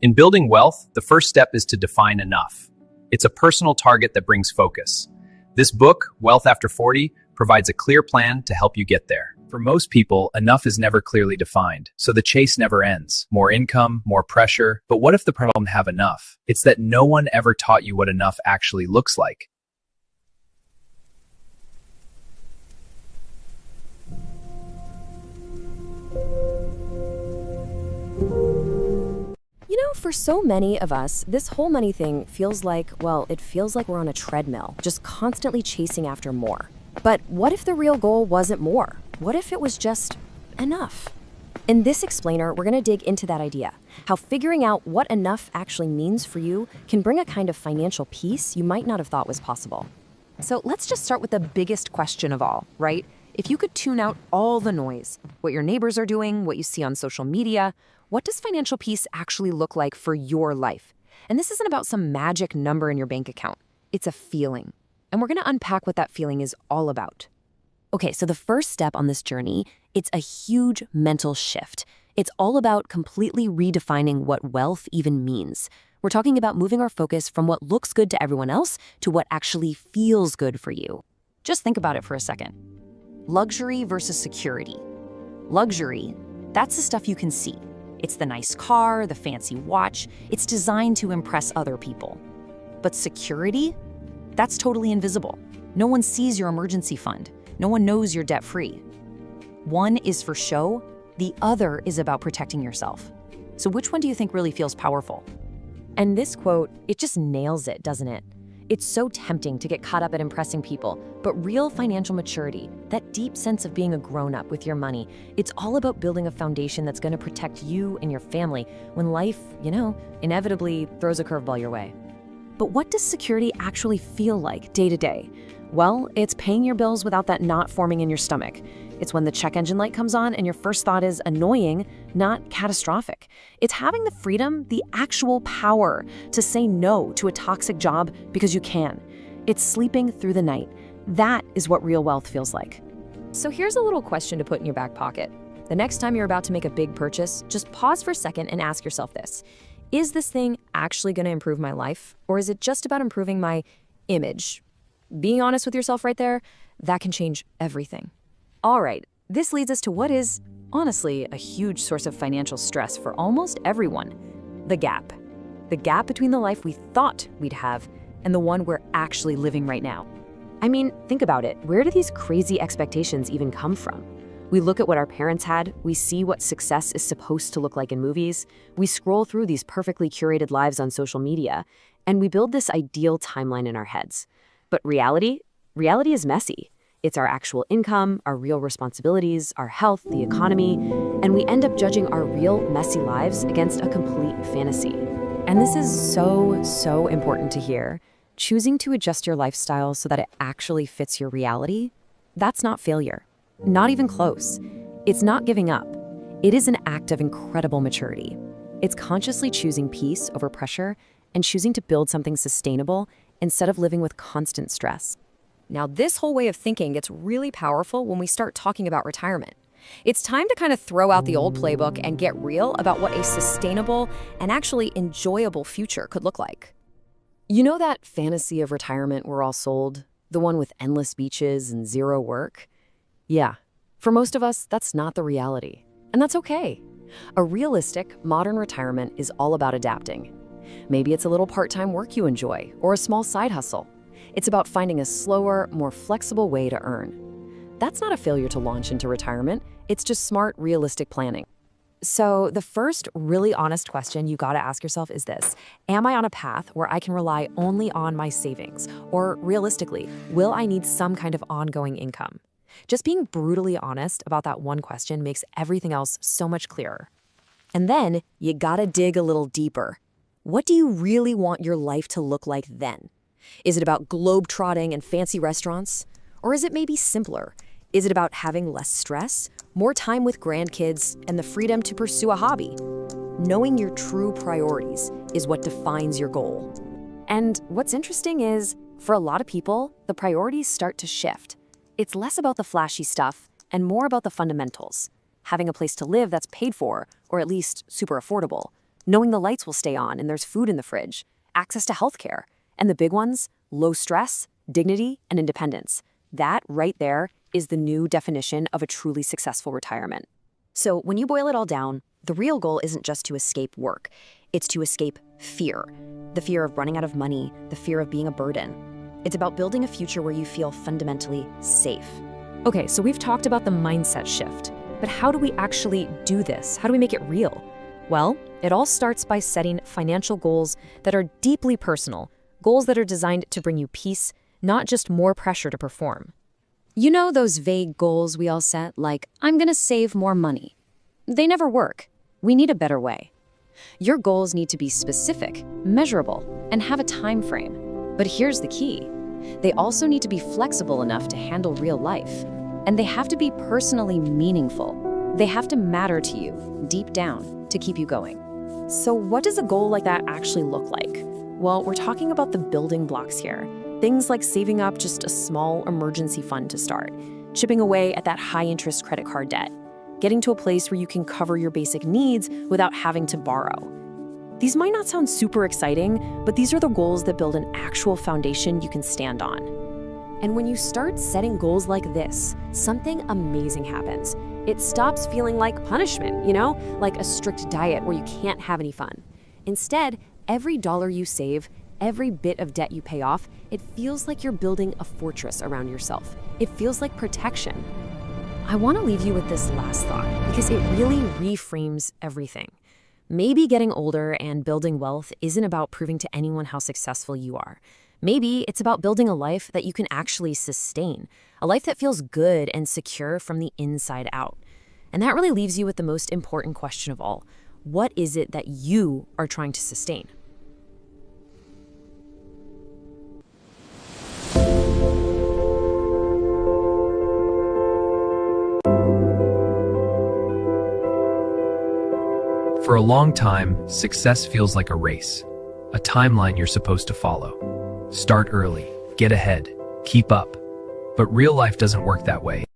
In building wealth, the first step is to define enough. It's a personal target that brings focus. This book, Wealth After 40, provides a clear plan to help you get there. For most people, enough is never clearly defined, so the chase never ends. More income, more pressure. But what if the problem have enough? It's that no one ever taught you what enough actually looks like. You know, for so many of us, this whole money thing feels like, well, it feels like we're on a treadmill, just constantly chasing after more. But what if the real goal wasn't more? What if it was just enough? In this explainer, we're going to dig into that idea, how figuring out what enough actually means for you can bring a kind of financial peace you might not have thought was possible. So let's just start with the biggest question of all, right? If you could tune out all the noise, what your neighbors are doing, what you see on social media, what does financial peace actually look like for your life? And this isn't about some magic number in your bank account. It's a feeling. And we're going to unpack what that feeling is all about. Okay, so the first step on this journey, it's a huge mental shift. It's all about completely redefining what wealth even means. We're talking about moving our focus from what looks good to everyone else to what actually feels good for you. Just think about it for a second. Luxury versus security. Luxury, that's the stuff you can see. It's the nice car, the fancy watch. It's designed to impress other people. But security? That's totally invisible. No one sees your emergency fund. No one knows you're debt-free. One is for show, the other is about protecting yourself. So which one do you think really feels powerful? And this quote, it just nails it, doesn't it? It's so tempting to get caught up at impressing people, but real financial maturity, that deep sense of being a grown-up with your money, it's all about building a foundation that's going to protect you and your family when life, inevitably throws a curveball your way. But what does security actually feel like day to day? Well, it's paying your bills without that knot forming in your stomach. It's when the check engine light comes on and your first thought is annoying, not catastrophic. It's having the freedom, the actual power to say no to a toxic job because you can. It's sleeping through the night. That is what real wealth feels like. So here's a little question to put in your back pocket. The next time you're about to make a big purchase, just pause for a second and ask yourself this. Is this thing actually going to improve my life? Or is it just about improving my image? Being honest with yourself right there, that can change everything. All right, this leads us to what is, honestly, a huge source of financial stress for almost everyone. The gap. The gap between the life we thought we'd have and the one we're actually living right now. I mean, think about it. Where do these crazy expectations even come from? We look at what our parents had, we see what success is supposed to look like in movies, we scroll through these perfectly curated lives on social media, and we build this ideal timeline in our heads. But reality is messy. It's our actual income, our real responsibilities, our health, the economy, and we end up judging our real messy lives against a complete fantasy. And this is so important to hear. Choosing to adjust your lifestyle so that it actually fits your reality, that's not failure. Not even close. It's not giving up. It is an act of incredible maturity. It's consciously choosing peace over pressure and choosing to build something sustainable instead of living with constant stress. Now, this whole way of thinking gets really powerful when we start talking about retirement. It's time to kind of throw out the old playbook and get real about what a sustainable and actually enjoyable future could look like. You know that fantasy of retirement we're all sold? The one with endless beaches and zero work? Yeah, for most of us, that's not the reality. And that's okay. A realistic, modern retirement is all about adapting. Maybe it's a little part-time work you enjoy or a small side hustle. It's about finding a slower, more flexible way to earn. That's not a failure to launch into retirement. It's just smart, realistic planning. So the first really honest question you gotta ask yourself is this: am I on a path where I can rely only on my savings? Or realistically, will I need some kind of ongoing income? Just being brutally honest about that one question makes everything else so much clearer. And then you gotta dig a little deeper. What do you really want your life to look like then? Is it about globe-trotting and fancy restaurants? Or is it maybe simpler? Is it about having less stress, more time with grandkids, and the freedom to pursue a hobby? Knowing your true priorities is what defines your goal. And what's interesting is, for a lot of people, the priorities start to shift. It's less about the flashy stuff and more about the fundamentals. Having a place to live that's paid for, or at least super affordable. knowing the lights will stay on and there's food in the fridge, access to healthcare, and the big ones, low stress, dignity, and independence. That right there is the new definition of a truly successful retirement. So when you boil it all down, the real goal isn't just to escape work. It's to escape fear. The fear of running out of money, the fear of being a burden. It's about building a future where you feel fundamentally safe. Okay, so we've talked about the mindset shift, but how do we actually do this? How do we make it real? Well, it all starts by setting financial goals that are deeply personal, goals that are designed to bring you peace, not just more pressure to perform. You know those vague goals we all set, like, I'm gonna save more money. They never work. We need a better way. Your goals need to be specific, measurable, and have a time frame. But here's the key. They also need to be flexible enough to handle real life. And they have to be personally meaningful. They have to matter to you, deep down, to keep you going. So what does a goal like that actually look like? Well, we're talking about the building blocks here. Things like saving up just a small emergency fund to start, chipping away at that high-interest credit card debt, getting to a place where you can cover your basic needs without having to borrow. These might not sound super exciting, but these are the goals that build an actual foundation you can stand on. And when you start setting goals like this, something amazing happens. It stops feeling like punishment, like a strict diet where you can't have any fun. Instead, every dollar you save, every bit of debt you pay off, it feels like you're building a fortress around yourself. It feels like protection. I want to leave you with this last thought because it really reframes everything. Maybe getting older and building wealth isn't about proving to anyone how successful you are. Maybe it's about building a life that you can actually sustain, a life that feels good and secure from the inside out. And that really leaves you with the most important question of all. What is it that you are trying to sustain? For a long time, success feels like a race, a timeline you're supposed to follow. Start early, get ahead, keep up. But real life doesn't work that way.